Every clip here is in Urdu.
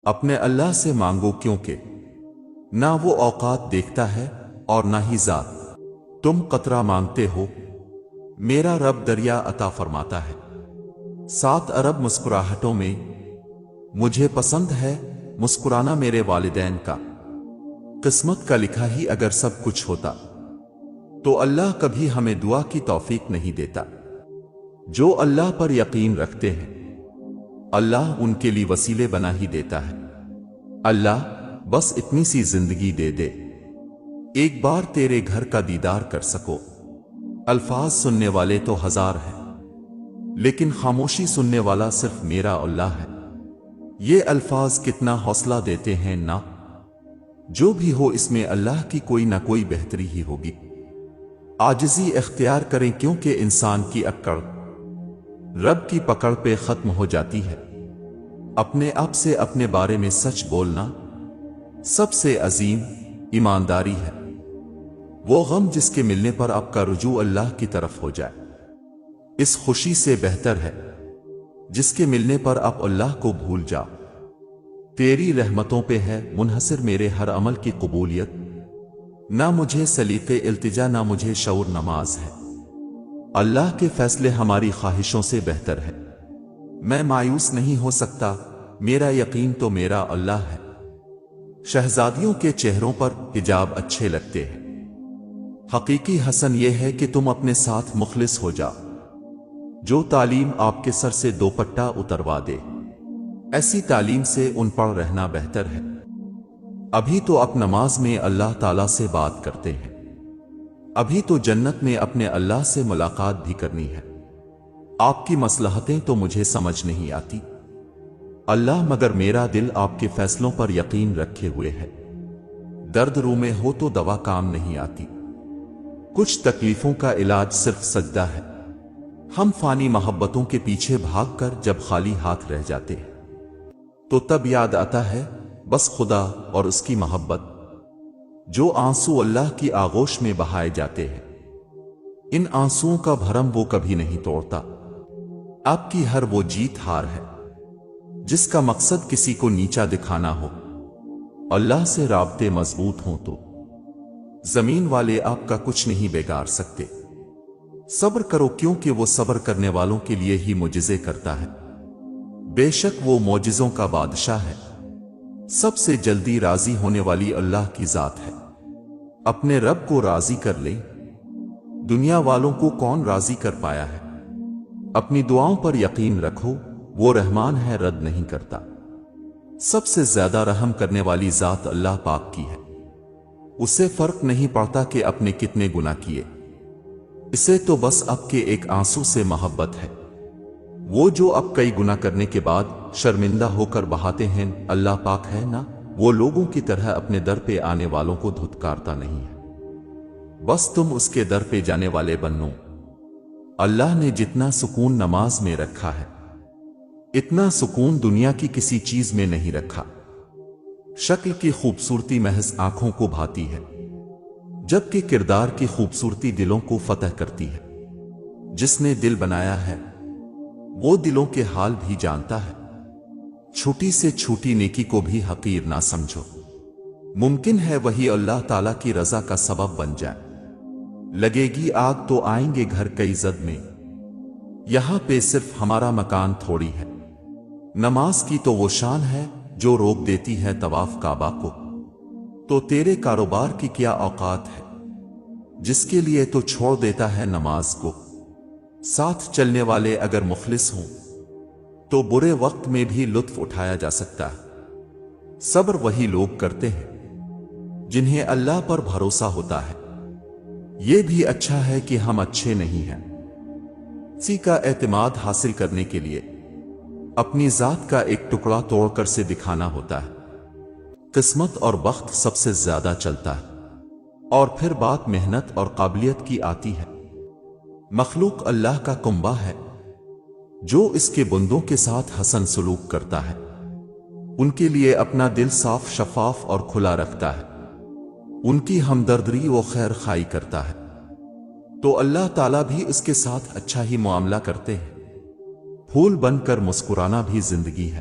اپنے اللہ سے مانگو کیونکہ نہ وہ اوقات دیکھتا ہے اور نہ ہی ذات۔ تم قطرہ مانگتے ہو، میرا رب دریا عطا فرماتا ہے۔ 7 ارب مسکراہٹوں میں مجھے پسند ہے مسکرانا میرے والدین کا۔ قسمت کا لکھا ہی اگر سب کچھ ہوتا تو اللہ کبھی ہمیں دعا کی توفیق نہیں دیتا۔ جو اللہ پر یقین رکھتے ہیں اللہ ان کے لیے وسیلے بنا ہی دیتا ہے۔ اللہ بس اتنی سی زندگی دے دے، ایک بار تیرے گھر کا دیدار کر سکو۔ الفاظ سننے والے تو ہزار ہیں، لیکن خاموشی سننے والا صرف میرا اللہ ہے۔ یہ الفاظ کتنا حوصلہ دیتے ہیں نا۔ جو بھی ہو اس میں اللہ کی کوئی نہ کوئی بہتری ہی ہوگی۔ عاجزی اختیار کریں کیونکہ انسان کی اکڑ رب کی پکڑ پہ ختم ہو جاتی ہے۔ اپنے آپ سے اپنے بارے میں سچ بولنا سب سے عظیم ایمانداری ہے۔ وہ غم جس کے ملنے پر آپ کا رجوع اللہ کی طرف ہو جائے، اس خوشی سے بہتر ہے جس کے ملنے پر آپ اللہ کو بھول جاؤ۔ تیری رحمتوں پہ ہے منحصر میرے ہر عمل کی قبولیت، نہ مجھے سلیقے التجا نہ مجھے شعور نماز ہے۔ اللہ کے فیصلے ہماری خواہشوں سے بہتر ہے۔ میں مایوس نہیں ہو سکتا، میرا یقین تو میرا اللہ ہے۔ شہزادیوں کے چہروں پر حجاب اچھے لگتے ہیں، حقیقی حسن یہ ہے کہ تم اپنے ساتھ مخلص ہو جاؤ۔ جو تعلیم آپ کے سر سے دوپٹہ اتروا دے، ایسی تعلیم سے ان پر رہنا بہتر ہے۔ ابھی تو آپ نماز میں اللہ تعالیٰ سے بات کرتے ہیں، ابھی تو جنت میں اپنے اللہ سے ملاقات بھی کرنی ہے۔ آپ کی مصلحتیں تو مجھے سمجھ نہیں آتی اللہ، مگر میرا دل آپ کے فیصلوں پر یقین رکھے ہوئے ہے۔ درد رو میں ہو تو دوا کام نہیں آتی، کچھ تکلیفوں کا علاج صرف سجدہ ہے۔ ہم فانی محبتوں کے پیچھے بھاگ کر جب خالی ہاتھ رہ جاتے ہیں تو تب یاد آتا ہے بس خدا اور اس کی محبت۔ جو آنسو اللہ کی آغوش میں بہائے جاتے ہیں، ان آنسوؤں کا بھرم وہ کبھی نہیں توڑتا۔ آپ کی ہر وہ جیت ہار ہے جس کا مقصد کسی کو نیچا دکھانا ہو۔ اللہ سے رابطے مضبوط ہوں تو زمین والے آپ کا کچھ نہیں بگاڑ سکتے۔ صبر کرو کیونکہ وہ صبر کرنے والوں کے لیے ہی معجزے کرتا ہے۔ بے شک وہ معجزوں کا بادشاہ ہے۔ سب سے جلدی راضی ہونے والی اللہ کی ذات ہے۔ اپنے رب کو راضی کر لیں، دنیا والوں کو کون راضی کر پایا ہے۔ اپنی دعاؤں پر یقین رکھو، وہ رحمان ہے رد نہیں کرتا۔ سب سے زیادہ رحم کرنے والی ذات اللہ پاک کی ہے۔ اسے فرق نہیں پڑتا کہ اپنے کتنے گناہ کیے، اسے تو بس اب کے ایک آنسو سے محبت ہے۔ وہ جو اب کئی گناہ کرنے کے بعد شرمندہ ہو کر بہاتے ہیں، اللہ پاک ہے نا، وہ لوگوں کی طرح اپنے در پہ آنے والوں کو دھتکارتا نہیں ہے۔ بس تم اس کے در پہ جانے والے بنو۔ اللہ نے جتنا سکون نماز میں رکھا ہے، اتنا سکون دنیا کی کسی چیز میں نہیں رکھا۔ شکل کی خوبصورتی محض آنکھوں کو بھاتی ہے، جبکہ کردار کی خوبصورتی دلوں کو فتح کرتی ہے۔ جس نے دل بنایا ہے وہ دلوں کے حال بھی جانتا ہے۔ چھوٹی سے چھوٹی نیکی کو بھی حقیر نہ سمجھو، ممکن ہے وہی اللہ تعالیٰ کی رضا کا سبب بن جائے۔ لگے گی آگ تو آئیں گے گھر کئی زد میں، یہاں پہ صرف ہمارا مکان تھوڑی ہے۔ نماز کی تو وہ شان ہے جو روک دیتی ہے طواف کعبہ کو، تو تیرے کاروبار کی کیا اوقات ہے جس کے لیے تو چھوڑ دیتا ہے نماز کو۔ ساتھ چلنے والے اگر مخلص ہوں تو برے وقت میں بھی لطف اٹھایا جا سکتا ہے۔ صبر وہی لوگ کرتے ہیں جنہیں اللہ پر بھروسہ ہوتا ہے۔ یہ بھی اچھا ہے کہ ہم اچھے نہیں ہیں۔ کسی کا اعتماد حاصل کرنے کے لیے اپنی ذات کا ایک ٹکڑا توڑ کر سے دکھانا ہوتا ہے۔ قسمت اور بخت سب سے زیادہ چلتا ہے اور پھر بات محنت اور قابلیت کی آتی ہے۔ مخلوق اللہ کا کنبہ ہے، جو اس کے بندوں کے ساتھ حسن سلوک کرتا ہے ان کے لیے اپنا دل صاف شفاف اور کھلا رکھتا ہے، ان کی ہمدردی و خیر خواہی کرتا ہے، تو اللہ تعالیٰ بھی اس کے ساتھ اچھا ہی معاملہ کرتے ہیں۔ پھول بن کر مسکرانا بھی زندگی ہے۔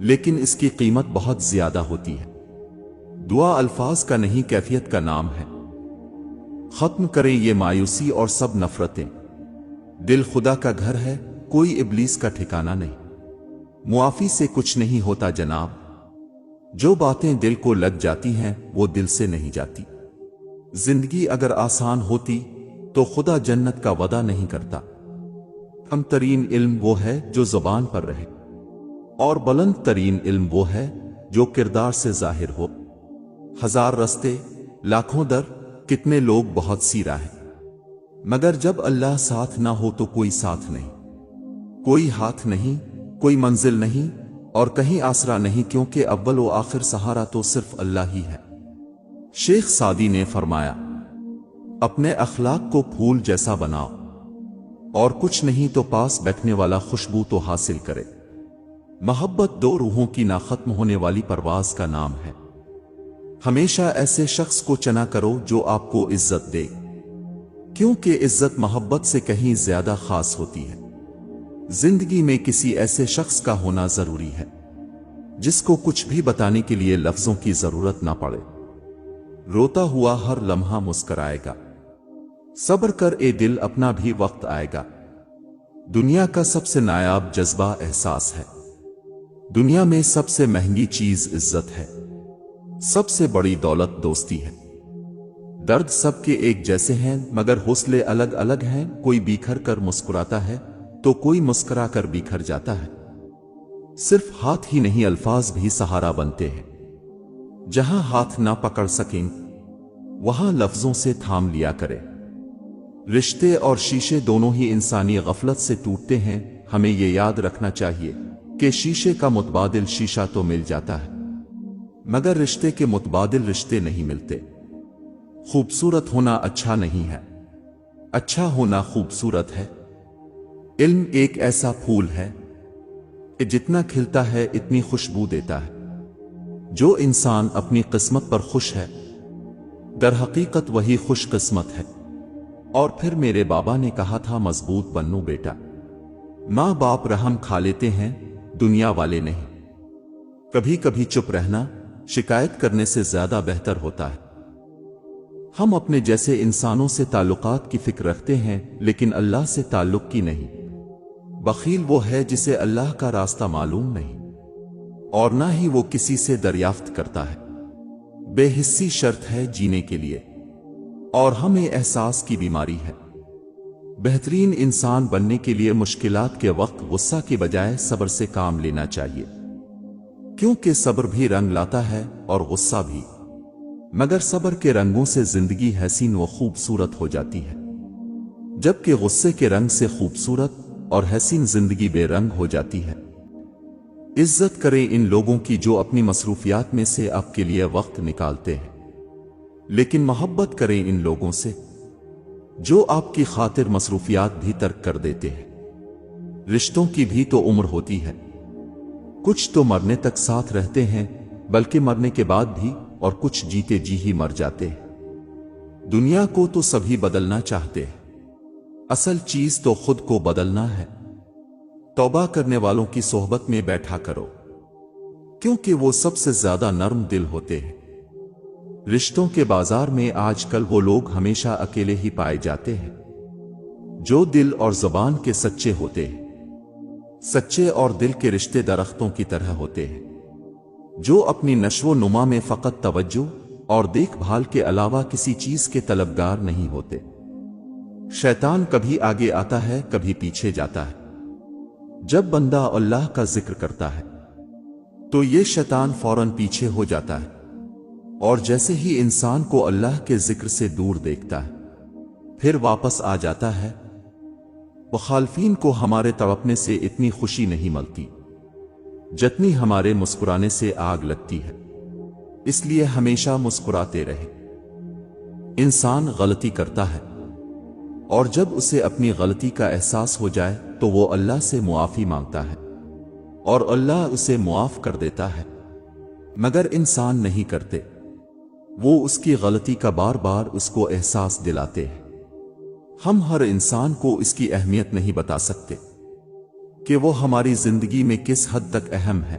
لیکن اس کی قیمت بہت زیادہ ہوتی ہے۔ دعا الفاظ کا نہیں کیفیت کا نام ہے۔ ختم کریں یہ مایوسی اور سب نفرتیں۔ دل خدا کا گھر ہے، کوئی ابلیس کا ٹھکانہ نہیں۔ معافی سے کچھ نہیں ہوتا جناب، جو باتیں دل کو لگ جاتی ہیں وہ دل سے نہیں جاتی۔ زندگی اگر آسان ہوتی تو خدا جنت کا وعدہ نہیں کرتا۔ کم ترین علم وہ ہے جو زبان پر رہے، اور بلند ترین علم وہ ہے جو کردار سے ظاہر ہو۔ ہزار رستے، لاکھوں در، کتنے لوگ، بہت سی راہیں، مگر جب اللہ ساتھ نہ ہو تو کوئی ساتھ نہیں، کوئی ہاتھ نہیں، کوئی منزل نہیں، اور کہیں آسرا نہیں، کیونکہ اول و آخر سہارا تو صرف اللہ ہی ہے۔ شیخ سعدی نے فرمایا، اپنے اخلاق کو پھول جیسا بناؤ، اور کچھ نہیں تو پاس بیٹھنے والا خوشبو تو حاصل کرے۔ محبت دو روحوں کی نہ ختم ہونے والی پرواز کا نام ہے۔ ہمیشہ ایسے شخص کو چنا کرو جو آپ کو عزت دے، کیونکہ عزت محبت سے کہیں زیادہ خاص ہوتی ہے۔ زندگی میں کسی ایسے شخص کا ہونا ضروری ہے جس کو کچھ بھی بتانے کے لیے لفظوں کی ضرورت نہ پڑے۔ روتا ہوا ہر لمحہ مسکرائے گا، صبر کر اے دل، اپنا بھی وقت آئے گا۔ دنیا کا سب سے نایاب جذبہ احساس ہے۔ دنیا میں سب سے مہنگی چیز عزت ہے، سب سے بڑی دولت دوستی ہے۔ درد سب کے ایک جیسے ہیں مگر حوصلے الگ الگ ہیں، کوئی بکھر کر مسکراتا ہے تو کوئی مسکرا کر بکھر جاتا ہے۔ صرف ہاتھ ہی نہیں، الفاظ بھی سہارا بنتے ہیں۔ جہاں ہاتھ نہ پکڑ سکیں وہاں لفظوں سے تھام لیا کرے۔ رشتے اور شیشے دونوں ہی انسانی غفلت سے ٹوٹتے ہیں۔ ہمیں یہ یاد رکھنا چاہیے کہ شیشے کا متبادل شیشہ تو مل جاتا ہے، مگر رشتے کے متبادل رشتے نہیں ملتے۔ خوبصورت ہونا اچھا نہیں ہے، اچھا ہونا خوبصورت ہے۔ علم ایک ایسا پھول ہے کہ جتنا کھلتا ہے اتنی خوشبو دیتا ہے۔ جو انسان اپنی قسمت پر خوش ہے در حقیقت وہی خوش قسمت ہے۔ اور پھر میرے بابا نے کہا تھا، مضبوط بنو بیٹا، ماں باپ رحم کھا لیتے ہیں، دنیا والے نہیں۔ کبھی کبھی چپ رہنا شکایت کرنے سے زیادہ بہتر ہوتا ہے۔ ہم اپنے جیسے انسانوں سے تعلقات کی فکر رکھتے ہیں لیکن اللہ سے تعلق کی نہیں۔ بخیل وہ ہے جسے اللہ کا راستہ معلوم نہیں، اور نہ ہی وہ کسی سے دریافت کرتا ہے۔ بے حسی شرط ہے جینے کے لیے، اور ہمیں احساس کی بیماری ہے۔ بہترین انسان بننے کے لیے مشکلات کے وقت غصہ کے بجائے صبر سے کام لینا چاہیے، کیونکہ صبر بھی رنگ لاتا ہے اور غصہ بھی، مگر صبر کے رنگوں سے زندگی حسین و خوبصورت ہو جاتی ہے، جبکہ غصے کے رنگ سے خوبصورت اور حسین زندگی بے رنگ ہو جاتی ہے۔ عزت کریں ان لوگوں کی جو اپنی مصروفیات میں سے آپ کے لیے وقت نکالتے ہیں، لیکن محبت کریں ان لوگوں سے جو آپ کی خاطر مصروفیات بھی ترک کر دیتے ہیں۔ رشتوں کی بھی تو عمر ہوتی ہے، کچھ تو مرنے تک ساتھ رہتے ہیں بلکہ مرنے کے بعد بھی، اور کچھ جیتے جی ہی مر جاتے ہیں۔ دنیا کو تو سبھی بدلنا چاہتے ہیں، اصل چیز تو خود کو بدلنا ہے۔ توبہ کرنے والوں کی صحبت میں بیٹھا کرو، کیونکہ وہ سب سے زیادہ نرم دل ہوتے ہیں۔ رشتوں کے بازار میں آج کل وہ لوگ ہمیشہ اکیلے ہی پائے جاتے ہیں جو دل اور زبان کے سچے ہوتے ہیں۔ سچے اور دل کے رشتے درختوں کی طرح ہوتے ہیں جو اپنی نشو و نما میں فقط توجہ اور دیکھ بھال کے علاوہ کسی چیز کے طلبگار نہیں ہوتے۔ شیطان کبھی آگے آتا ہے کبھی پیچھے جاتا ہے۔ جب بندہ اللہ کا ذکر کرتا ہے تو یہ شیطان فوراً پیچھے ہو جاتا ہے، اور جیسے ہی انسان کو اللہ کے ذکر سے دور دیکھتا ہے پھر واپس آ جاتا ہے۔ مخالفین کو ہمارے تڑپنے سے اتنی خوشی نہیں ملتی جتنی ہمارے مسکرانے سے آگ لگتی ہے، اس لیے ہمیشہ مسکراتے رہے۔ انسان غلطی کرتا ہے، اور جب اسے اپنی غلطی کا احساس ہو جائے تو وہ اللہ سے معافی مانگتا ہے، اور اللہ اسے معاف کر دیتا ہے، مگر انسان نہیں کرتے۔ وہ اس کی غلطی کا بار بار اس کو احساس دلاتے ہیں۔ ہم ہر انسان کو اس کی اہمیت نہیں بتا سکتے کہ وہ ہماری زندگی میں کس حد تک اہم ہے۔